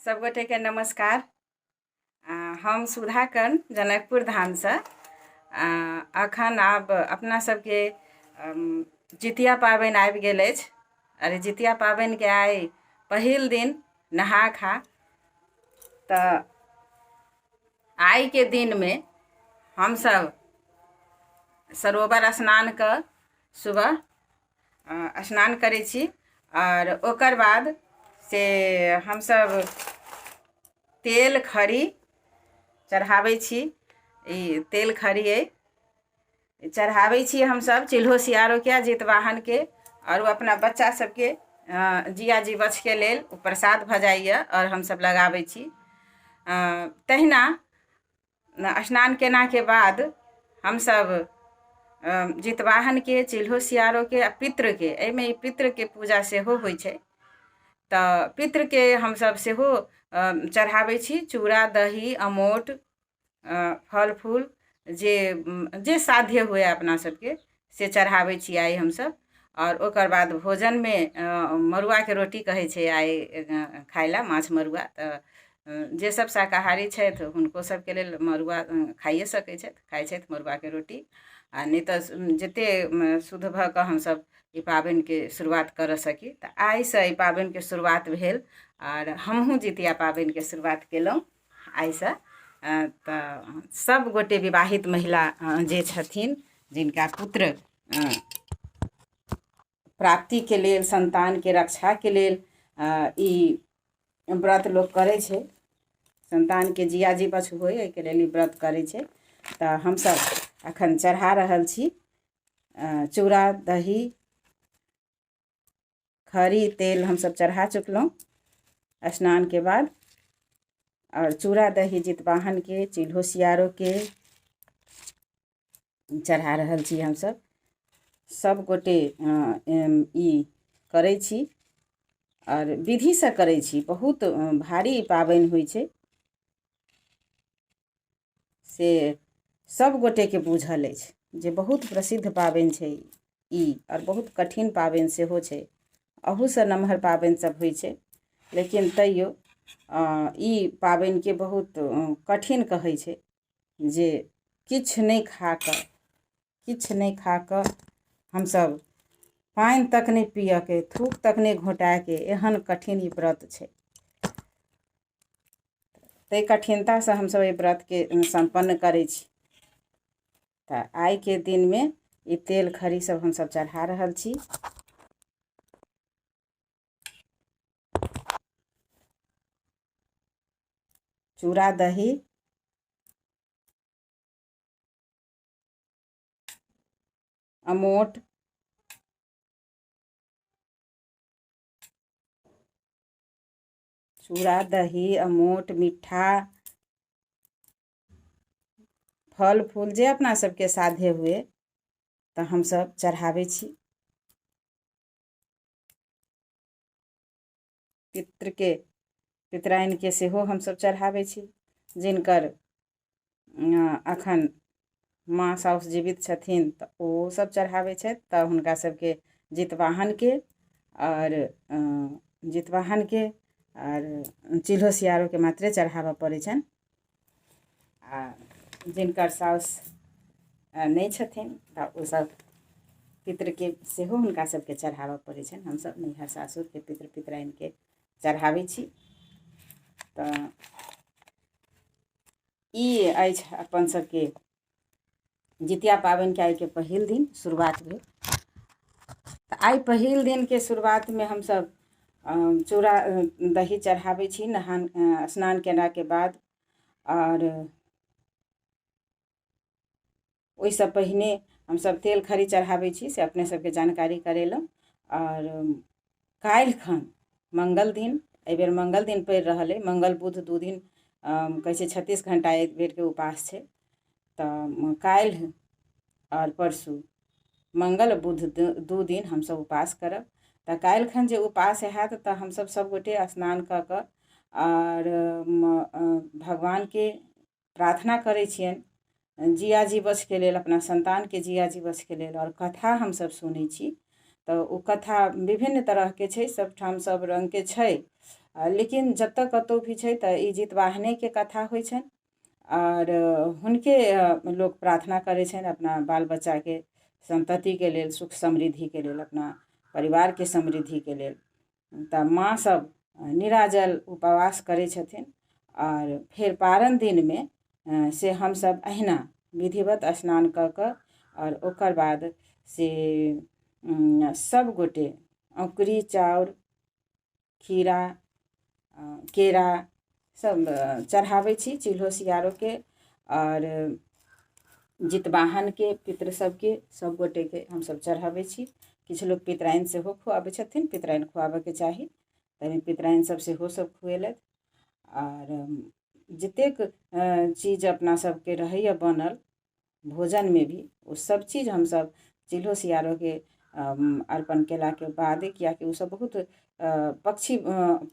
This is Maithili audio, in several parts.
सबगोटे के नमस्कार। हम सुधाकर जनकपुर धाम से अखन आब अपना सबके जितिया पाबनि आबि गेल अछि। अरे जितिया पाबनि के आइ पहिल दिन नहा खा। तऽ आइ के दिन में हम सब सरोवर स्नान क सुबह स्नान करै छी और ओकर बाद से हम सब तेल खरी चढ़ाबै छी। ई तेल खरी चढ़ाबै छी हम सब चिल्हो सियारो के जितवाहन के और अपना बच्चा सबके जिया जीवछ के लेल ओ प्रसाद भ जाइए और हम सब लगाबै छी। तहिना स्नान केना के बाद हम सब जितवाहन के चिल्हो सियारो के आ पितृ के एहिमे पितृ के पूजा सेहो होइ छै। तऽ पितृ के हम सब सेहो चढ़ाबै छी चूड़ा दही अमोट फल फूल जे जे साध्य हुए अपना सबके से चढ़ाबै छी आइ हम सब। और ओकर बाद भोजन में मड़ुआ के रोटी कहै छै आइ खाइ ला माछ मड़ुआ। तऽ जे सब शाकाहारी छथि हुनको सबके लेल मड़ुआ खाइए सकै छथि, खाइ छथि मड़ुआ के रोटी। आ नहीं तऽ जते शुद्ध भ कऽ हम सब ई पाबनि के शुरुआत कर सकी। तऽ आइ से ई पाबनि के शुरुआत भेल और हमहूँ जितिया पाबनि के शुरुआत केलहुँ आइ से। तऽ सब गोटे विवाहित महिला जे छथिन जिनका पुत्र प्राप्ति के लेल संतान के रक्षा के लेल ई व्रत लोक करै छै। संतान के जिया जीवछ होय एहिके लेल ई व्रत करै छै। तऽ हम सब अखन चढ़ा रहल छी चूड़ा दही खरी तेल हम सब चढ़ा चुकलहुँ स्नान के बाद। और चूड़ा दही जितवाहन के चिल्हो सियारो के चढ़ा रहल छी हम सब। सब गोटे ई करै छी और विधि से करै छी। बहुत भारी पाबनि होइ छै से सब गोटे के बूझल अछि जे बहुत प्रसिद्ध पाबनि छै ई और बहुत कठिन पाबनि सेहो छै। अहू से नमहर पाबनि सब होइ छै लेकिन तैयो ई पाबनि के बहुत कठिन कहै छै जे किछु नहीं खा कऽ हम सब पानि तक नहीं पिय के थूक तक नहीं घोटा के एहन कठिन ई व्रत छै। ताहि कठिनता से हम सब ई व्रत के संपन्न करै छी। तऽ आइ के दिन में ई तेल खरी सब हम सब चढ़ा रहल छी। चूड़ा दही अमोट चूड़ा दही अमोट मीठा फल फूल जे अपना सबके साध्य हुए तऽ हम सब चढ़ाबै छी। पितृ के पितराइन के सेहो हम सब चढ़ाबै छी जिनकर अखन माँ साउस जीवित छथिन तऽ ओ सब चढ़ाबै छथि। तऽ हुनका सबके जितवाहन के और चिल्हो सियारो के मात्रे चढ़ाबऽ पड़ै छनि। आ जिनकर साउस नहीं छथिन तऽ ओ सब पितृ के सेहो हुनका सबके चढ़ाबऽ पड़ै छनि। हम सब नैहर सासुर के पितृ पितराइन के चढ़ाबै छी। तऽ ई अछि अपन सबके जितिया पाबनि के आइ के पहिल दिन शुरुआत भेल। तऽ आइ पहिल दिन के शुरुआत में हम सब चूड़ा दही चढ़ाबै छी स्नान केला के बाद। और ओहिसँ पहिने हम सब तेल खरी चढ़ाबै छी से अपने सबके जानकारी करेलहुँ। और काल्हि खन मंगल दिन एहिबेर मंगल दिन पड़ि रहल अइ। मंगल बुध दू दिन कहै छै 36 घंटा एक बेर के उपास छै। तऽ काल्हि और परसू मंगल बुध दू दिन हम सब उपास करब। तऽ काल्हि खन जे उपास हैत तऽ हम सब गोटे स्नान कऽ कऽ और भगवान के प्रार्थना करै छियनि जिया जीवछ के लेल, अपना संतान के जिया जीवछ के लेल। और कथा हम सब सुनै छी। तऽ ओ कथा विभिन्न तरह के छै, सब ठाम सब रंग के छै। लेकिन जब तक कतौ भी छै तऽ ई जितवाहनेके कथा होइ छनि और हुनके लोग प्रार्थना करै छनि अपना बाल बच्चाके संततिके लेल, सुख समृद्धिके लेल, अपना परिवारके समृद्धिके लेल। तऽ माँ सब निराजल उपवास करै छथिन और फेर पारण दिनमे से हमसब अहिना विधिवत स्नान कऽ कऽ और ओकर बाद से सब गोटे औंकरी चाउर, खीरा, केरा सब चढ़ाबै छी चिल्हो सियारोके और जितवाहनके, पितृ सबके, सब गोटेके हमसब चढ़ाबै छी। किछु लोग पितराइन सेहो खुआबै छथिन, पितराइन खुआबऽके चाही, ताहिमे पितराइन सब सेहो सब खुएलथि। और जतेक चीज अपना सबके रहैए बनल भोजनमे भी ओ सब चीज हमसब चिल्हो सियारोके अर्पण केलाके बाद, कियाकि ओसब बहुत पक्षी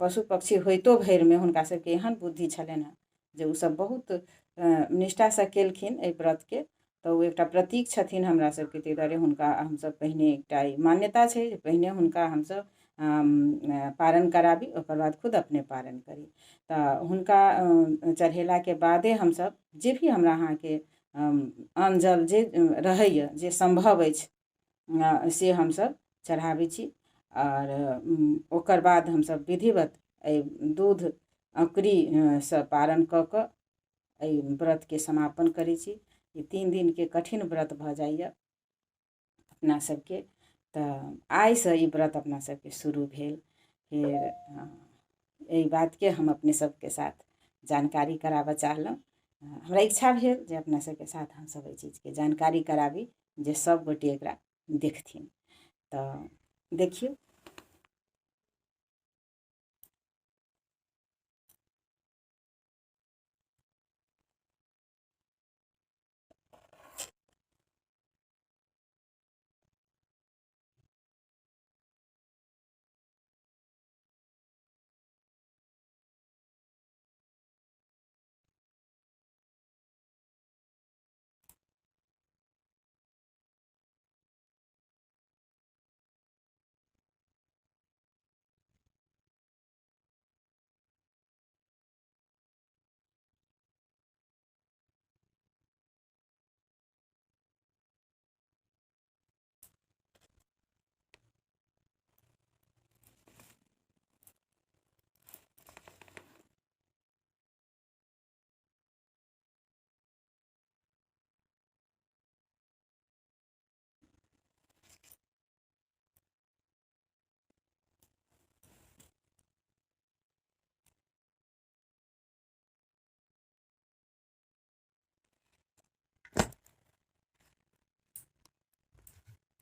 पशु पक्षी होइतो भरिमे हुनका सबके एहन बुद्धि छलनि हँ जे ओसब बहुत निष्ठासँ केलखिन एहि व्रतके। तऽ ओ एकटा प्रतीक छथिन हमरा सबके, ताहि दुआरे हुनका हमसब पहिने एकटा ई मान्यता छै जे पहिने हुनका हमसब पारण कराबी, ओकर बाद खुद अपने पारण करी। तऽ हुनका चढ़ेलाके बादे हमसब जे भी हमरा अहाँके अन्न जल जे रहैए, जे सम्भव अछि से हमसब चढ़ाबै छी। और ओकर बाद हमसब विधिवत एहि दूध औंकरीसँ पारण कऽ कऽ एहि व्रतके समापन करै छी। ई 3 दिनके कठिन व्रत भऽ जाइए अपना सबके। तऽ आइसँ ई व्रत अपना सबके शुरू भेल। फेर एहि बातके हम अपने सबके साथ जानकारी कराबऽ चाहलहुँ। हमरा इच्छा भेल जे अपना सबके साथ हमसब एहि चीजके जानकारी कराबी जे सब गोटे एकरा देखथिन। तऽ देखियौ